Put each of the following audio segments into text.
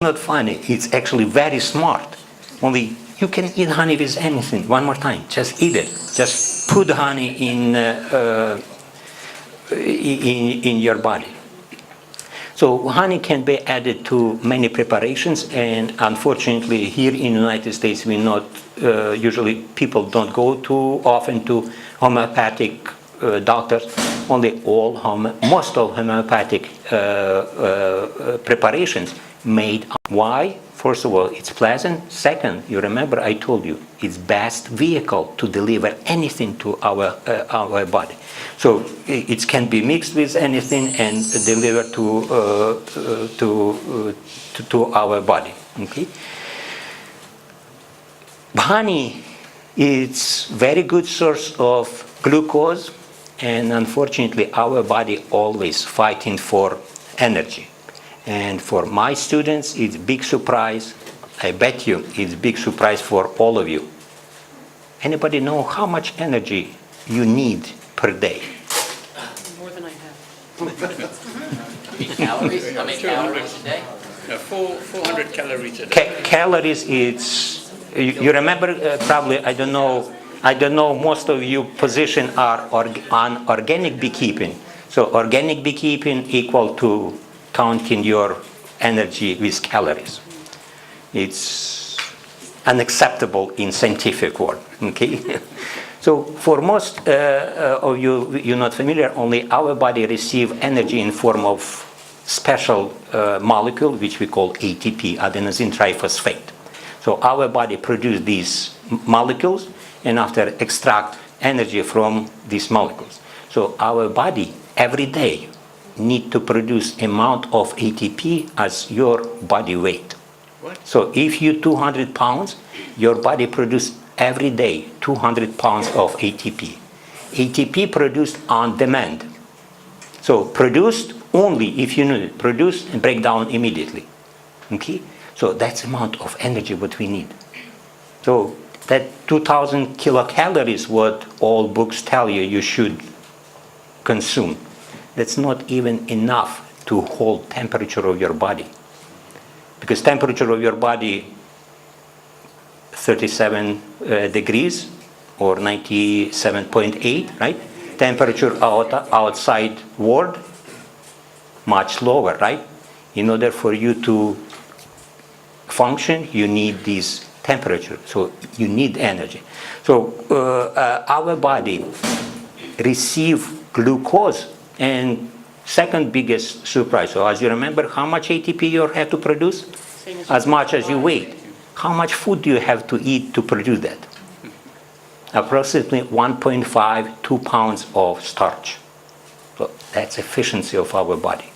Not funny, it's actually very smart. Only you can eat honey with anything. One more time, just eat it. Just put honey in your body. So honey can be added to many preparations, and unfortunately here in the United States we not usually people don't go too often to homeopathic doctors. Only most of homeopathic preparations made. Why? First of all, it's pleasant. Second, you remember I told you it's best vehicle to deliver anything to our body. So it can be mixed with anything and delivered to our body. Okay. Honey is very good source of glucose, and unfortunately our body always fighting for energy. And for my students, it's a big surprise. I bet you it's a big surprise for all of you. Anybody know how much energy you need per day? More than I have. Calories? How many calories a day? No, 400 calories a day. Calories, it's, you remember probably, I don't know, most of you position are on organic beekeeping. So organic beekeeping equal to counting your energy with calories. It's unacceptable in scientific world, okay? So for most of you, you're not familiar, only our body receive energy in form of special molecule, which we call ATP, adenosine triphosphate. So our body produce these molecules and after extract energy from these molecules. So our body every day need to produce amount of ATP as your body weight. What? So if you 200 pounds, your body produce every day 200 pounds of ATP. ATP produced on demand. So produced only if you need it, produce and break down immediately. Okay? So that's the amount of energy what we need. So that 2000 kilocalories what all books tell you should consume. That's not even enough to hold temperature of your body. Because temperature of your body 37 degrees or 97.8, right? Temperature outside world much lower, right? In order for you to function, you need this temperature. So you need energy. So our body receive glucose. And second biggest surprise, so as you remember, how much ATP you have to produce? As much as you weigh. How much food do you have to eat to produce that? Approximately 1.5, 2 pounds of starch. So that's efficiency of our body.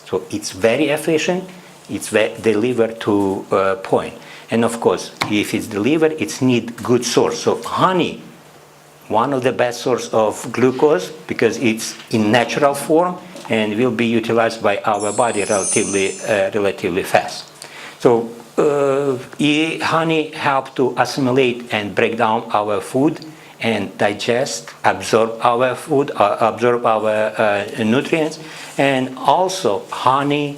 So it's very efficient, it's delivered to a point. And of course, if it's delivered, it's need good source. So honey, one of the best source of glucose because it's in natural form and will be utilized by our body relatively fast. So honey help to assimilate and break down our food and digest, absorb our food, absorb our nutrients, and also honey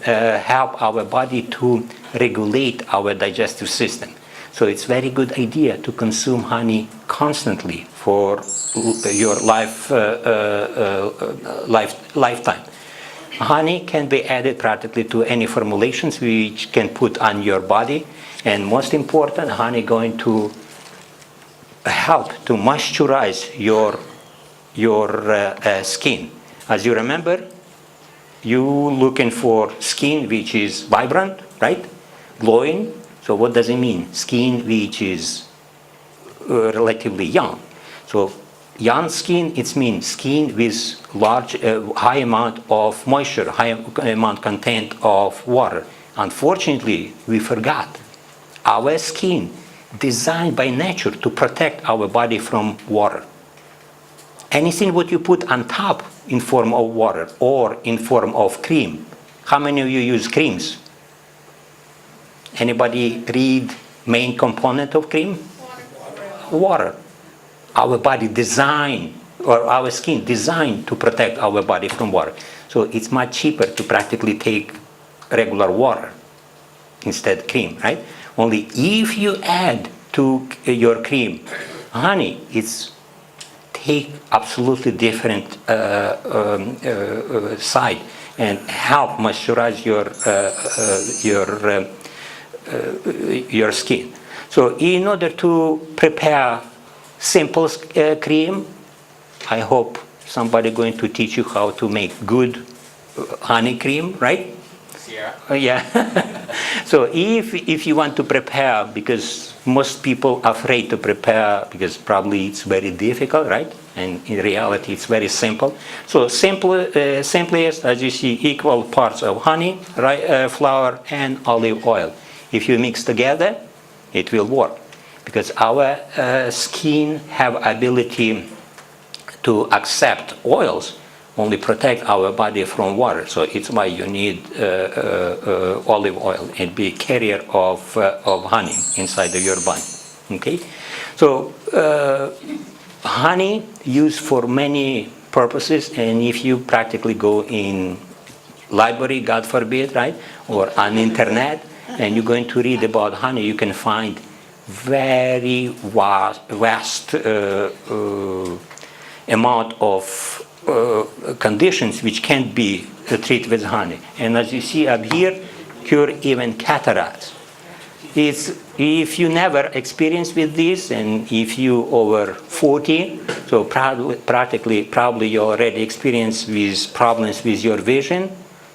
help our body to regulate our digestive system. So it's very good idea to consume honey constantly for your lifetime. Honey can be added practically to any formulations which can put on your body, and most important, honey going to help to moisturize your skin. As you remember, you looking for skin which is vibrant, right? Glowing. So what does it mean? Skin which is relatively young. So young skin, it means skin with high amount of moisture, high amount content of water. Unfortunately, we forgot. Our skin designed by nature to protect our body from water. Anything what you put on top in form of water or in form of cream. How many of you use creams? Anybody read main component of cream? Water. Our body designed, or our skin designed to protect our body from water. So it's much cheaper to practically take regular water instead cream, right? Only if you add to your cream honey, it's take absolutely different side and help moisturize your skin. So in order to prepare simple cream, I hope somebody going to teach you how to make good honey cream, right? Sierra? Yeah. So if you want to prepare, because most people are afraid to prepare because probably it's very difficult, right? And in reality, it's very simple. So simplest, as you see, equal parts of honey, flour, and olive oil. If you mix together, it will work, because our skin have ability to accept oils, only protect our body from water. So it's why you need olive oil and be carrier of honey inside of your body. Okay, so honey used for many purposes, and if you practically go in library, God forbid, right, or on internet, and you're going to read about honey, you can find very vast amount of conditions which can be treated with honey. And as you see up here, cure even cataracts. It's, if you never experienced with this, and if you over 40, so probably you already experienced with problems with your vision,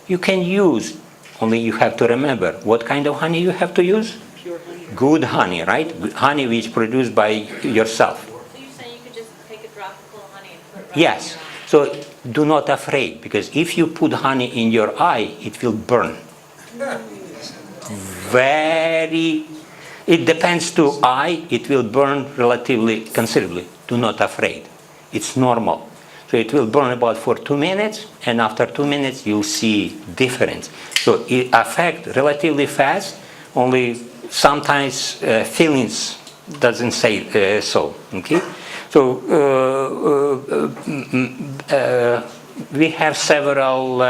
you can use, only you have to remember what kind of honey you have to use. Pure honey. Good honey, right? Good honey which produced by yourself. So you're saying you could just take a drop full of honey and put it right Yes. in your eye? So do not afraid, because if you put honey in your eye, it will burn. It depends to eye, it will burn relatively considerably. Do not afraid. It's normal. So it will burn about for 2 minutes, and after 2 minutes you'll see difference. So it affect relatively fast, only sometimes feelings doesn't say so. Okay. So we have several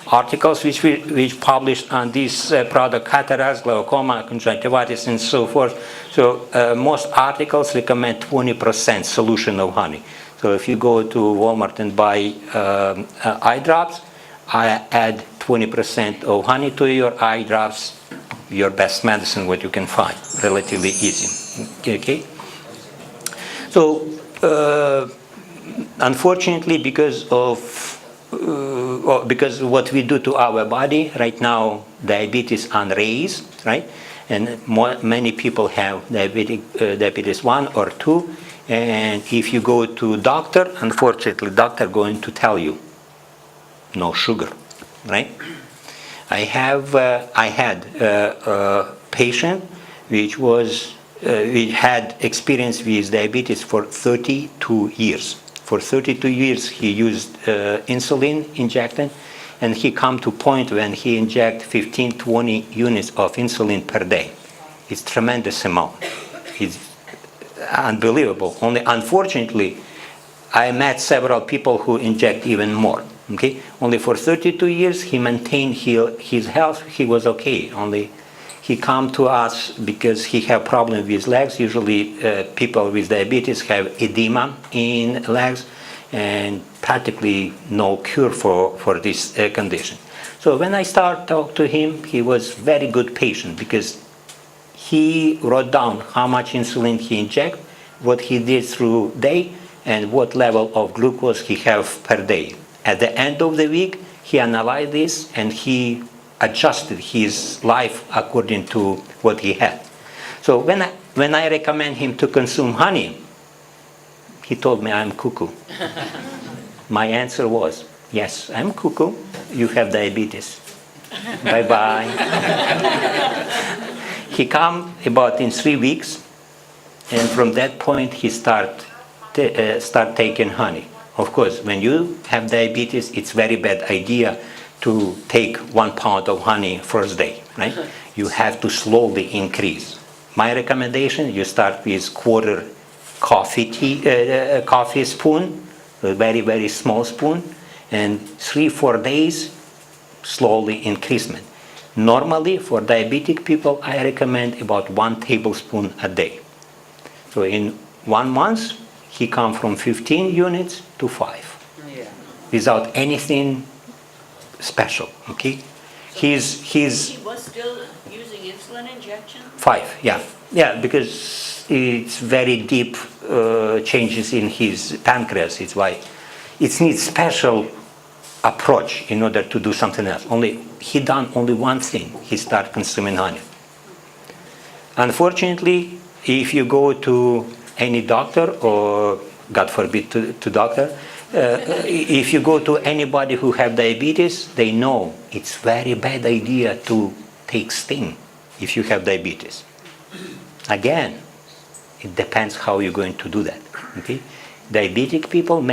articles which published on this product, cataracts, glaucoma, conjunctivitis, and so forth. So most articles recommend 20% solution of honey. So if you go to Walmart and buy eye drops, I add 20% of honey to your eye drops, your best medicine, what you can find, relatively easy. Okay. So unfortunately, because of what we do to our body right now, diabetes unraised, right? And many people have diabetes 1 or 2, and if you go to doctor, unfortunately, doctor going to tell you no sugar, right? I had a patient which had experience with diabetes for 32 years. For 32 years he used insulin injection, and he come to point when he inject 15-20 units of insulin per day. It's tremendous amount. It's unbelievable. Only unfortunately, I met several people who inject even more. Okay, only for 32 years he maintained his health. He was okay. Only he come to us because he have problem with his legs. Usually people with diabetes have edema in legs, and practically no cure for this condition. So when I start talk to him, he was very good patient, because he wrote down how much insulin he inject, what he did through day, and what level of glucose he have per day. At the end of the week, he analyzed this and he adjusted his life according to what he had. So when I recommend him to consume honey, he told me I'm cuckoo. My answer was, yes, I'm cuckoo. You have diabetes. Bye-bye. He come about in 3 weeks, and from that point he start taking honey. Of course, when you have diabetes, it's very bad idea to take 1 pound of honey first day, right? You have to slowly increase. My recommendation, you start with quarter coffee spoon, a very, very small spoon, and 3-4 days, slowly increasement. Normally, for diabetic people, I recommend about 1 tablespoon a day. So in 1 month, he come from 15 units to 5, Yeah. without anything special, okay? He was still using insulin injection? 5, yeah. Yeah, because it's very deep changes in his pancreas. It's why it needs special approach in order to do something else. He done only one thing. He start consuming honey. Unfortunately, if you go to any doctor, or God forbid to doctor, if you go to anybody who have diabetes, they know it's very bad idea to take Sting if you have diabetes. Again, it depends how you're going to do that. Okay, diabetic people in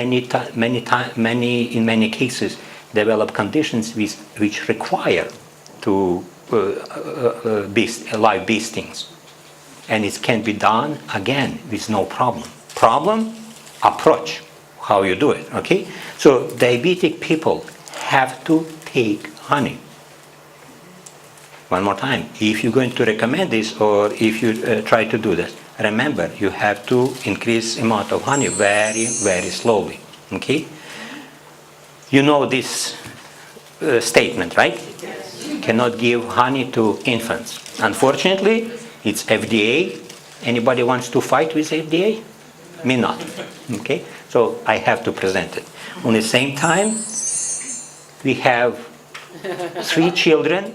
many cases develop conditions which require to live bee stings, and it can be done again with no problem. Problem, approach, how you do it. Okay, so diabetic people have to take honey. One more time, if you're going to recommend this, or if you try to do this, remember you have to increase amount of honey very, very slowly. Okay, you know this statement, right? Cannot give honey to infants. Unfortunately, it's FDA. Anybody wants to fight with FDA? Me not. Okay, so I have to present it. On the same time, we have 3 children.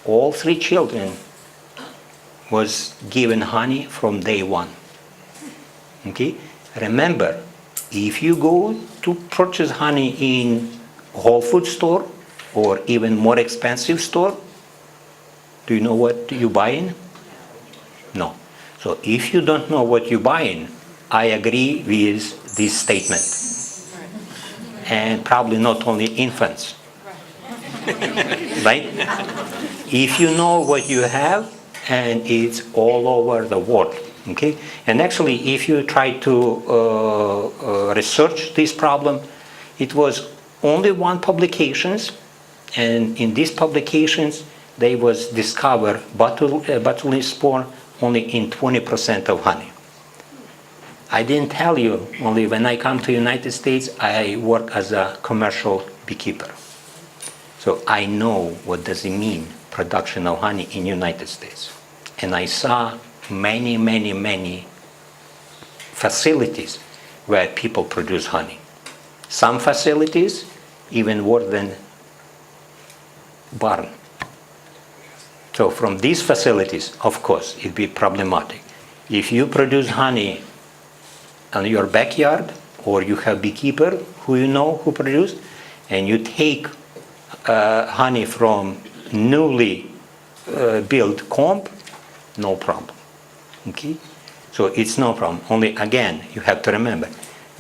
All 3 children was given honey from day 1. Okay, remember, if you go to purchase honey in Whole Food store or even more expensive store, do you know what you're buying? No. So if you don't know what you're buying, I agree with this statement. And probably not only infants. Right? If you know what you have, and it's all over the world. Okay? And actually, if you try to research this problem, it was only 1 publications, and in these publications, they was discovered botulinum spore only in 20% of honey. I didn't tell you, only when I come to United States, I work as a commercial beekeeper. So I know what does it mean, production of honey in United States. And I saw many, many, many facilities where people produce honey. Some facilities even worse than barn. So from these facilities, of course, it'd be problematic. If you produce honey in your backyard, or you have beekeeper who you know who produce, and you take honey from newly built comb, no problem. Okay, so it's no problem. Only again, you have to remember,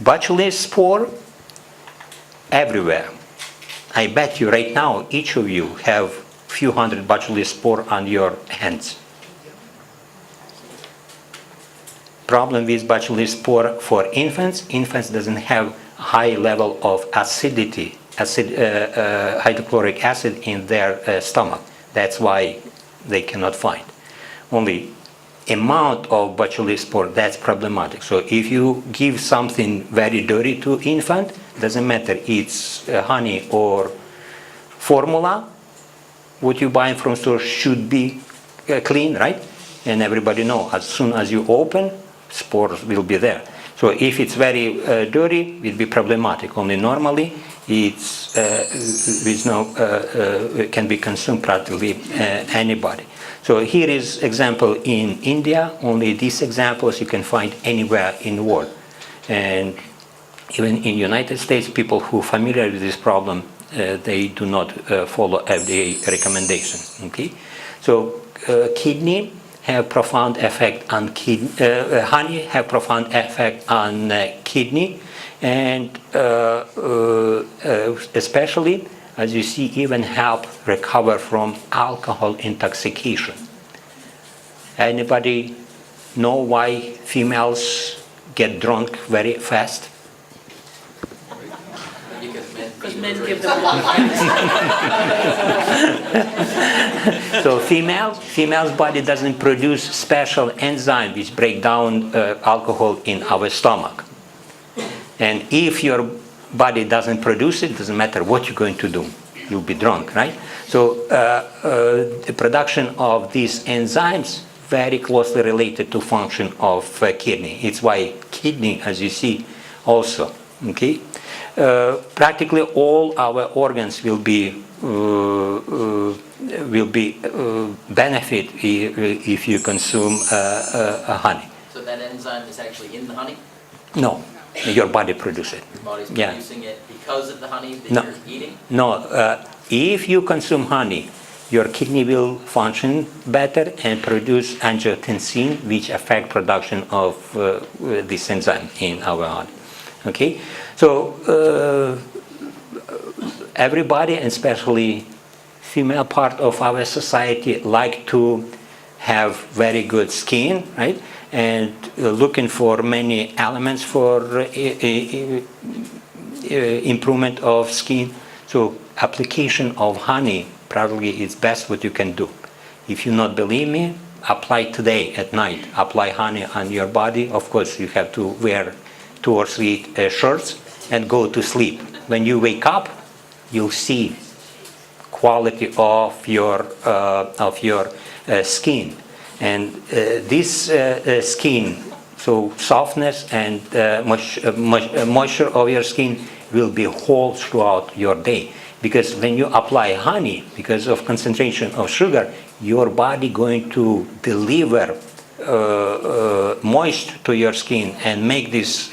botulinum spore everywhere. I bet you right now, each of you have few hundred botulinum spore on your hands. Problem with botulinum spore for infants. Infants doesn't have high level of acidity, hydrochloric acid in their stomach. That's why they cannot find. Only amount of botulinum spore, that's problematic. So if you give something very dirty to infant, doesn't matter, it's honey or formula, what you buy from store should be clean, right? And everybody know, as soon as you open, spores will be there. So if it's very dirty, it will be problematic. Only normally, it's with no can be consumed practically anybody. So here is example in India. Only these examples you can find anywhere in the world, and even in United States, people who are familiar with this problem, they do not follow FDA recommendations. Okay, so kidney have profound effect on kidney. Honey have profound effect on kidney, and especially, as you see, even help recover from alcohol intoxication. Anybody know why females get drunk very fast? Because men men give them one. So female's body doesn't produce special enzyme which break down alcohol in our stomach. And if your body doesn't produce it, doesn't matter what you're going to do, you'll be drunk, right? So the production of these enzymes very closely related to function of kidney. It's why kidney, as you see, also, okay? Practically all our organs will be benefit if you consume honey. So that enzyme is actually in the honey? No, your body produces it. Your body's Yeah. producing it because of the honey that No. you're eating? No, if you consume honey, your kidney will function better and produce angiotensin, which affect production of this enzyme in our body. Okay, so everybody, and especially female part of our society, like to have very good skin, right? And looking for many elements for improvement of skin. So application of honey probably is best what you can do. If you not believe me, apply today at night. Apply honey on your body. Of course, you have to wear 2 or 3 shirts and go to sleep. When you wake up, you'll see quality of your skin. And this skin, so softness and moisture of your skin will be whole throughout your day. Because when you apply honey, because of concentration of sugar, your body going to deliver moist to your skin and make this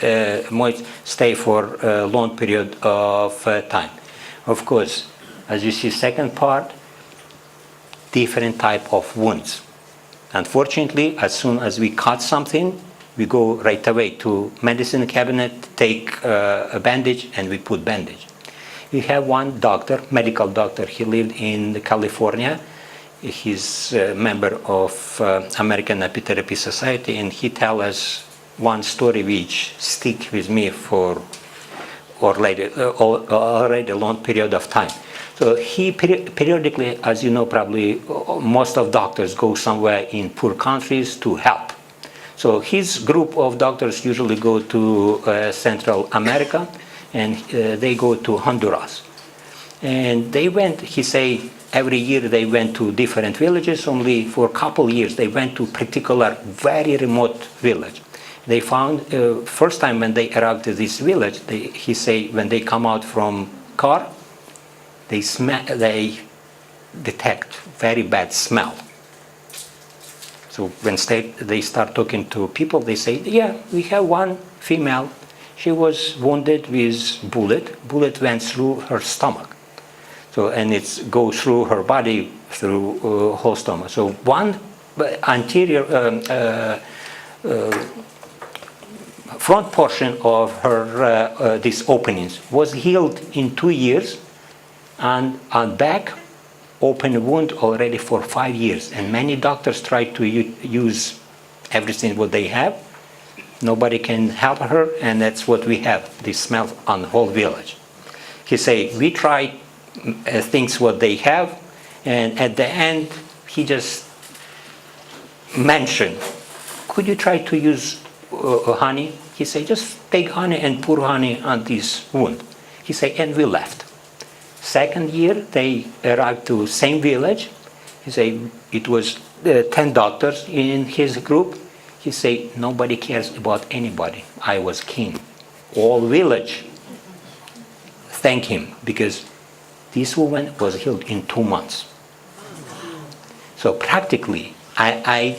moist stay for a long period of time. Of course, as you see, second part, different type of wounds. Unfortunately, as soon as we cut something, we go right away to medicine cabinet, take a bandage, and we put bandage. We have one doctor, medical doctor. He lived in California. He's a member of American Epitherapy Society, and he tell us one story which stick with me for already a long period of time. So he periodically, as you know, probably most of doctors go somewhere in poor countries to help. So his group of doctors usually go to Central America, and they go to Honduras. And they went, he say, every year they went to different villages. Only for a couple years they went to particular very remote village. They found first time when they arrived at this village, he say when they come out from car, they detect very bad smell. So when they start talking to people, they say, yeah, we have one female. She was wounded with bullet. Bullet went through her stomach. So, and it goes through her body, through whole stomach. So one anterior front portion of her these openings was healed in 2 years, and on back open wound already for 5 years. And many doctors try to use everything what they have. Nobody can help her, and that's what we have. This smell on the whole village. He say we try things what they have, and at the end he just mentioned, could you try to use honey? He say just take honey and pour honey on this wound. He say, and we left. Second year they arrived to same village. He say it was 10 doctors in his group. He say nobody cares about anybody. I was king. All village thank him because this woman was healed in 2 months. So practically, I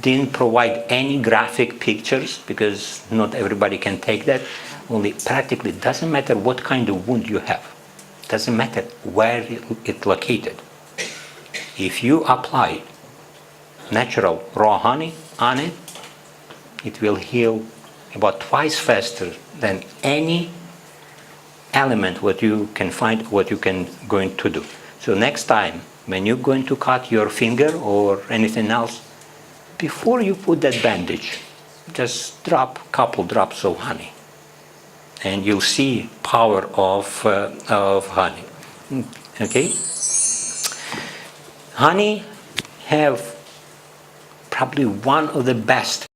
didn't provide any graphic pictures because not everybody can take that. Only practically, it doesn't matter what kind of wound you have. It doesn't matter where it's located. If you apply natural raw honey on it, it will heal about twice faster than any element what you can find, what you can going to do. So next time when you're going to cut your finger or anything else, before you put that bandage, just drop a couple drops of honey. and you'll see power of honey. Okay? Honey have probably one of the best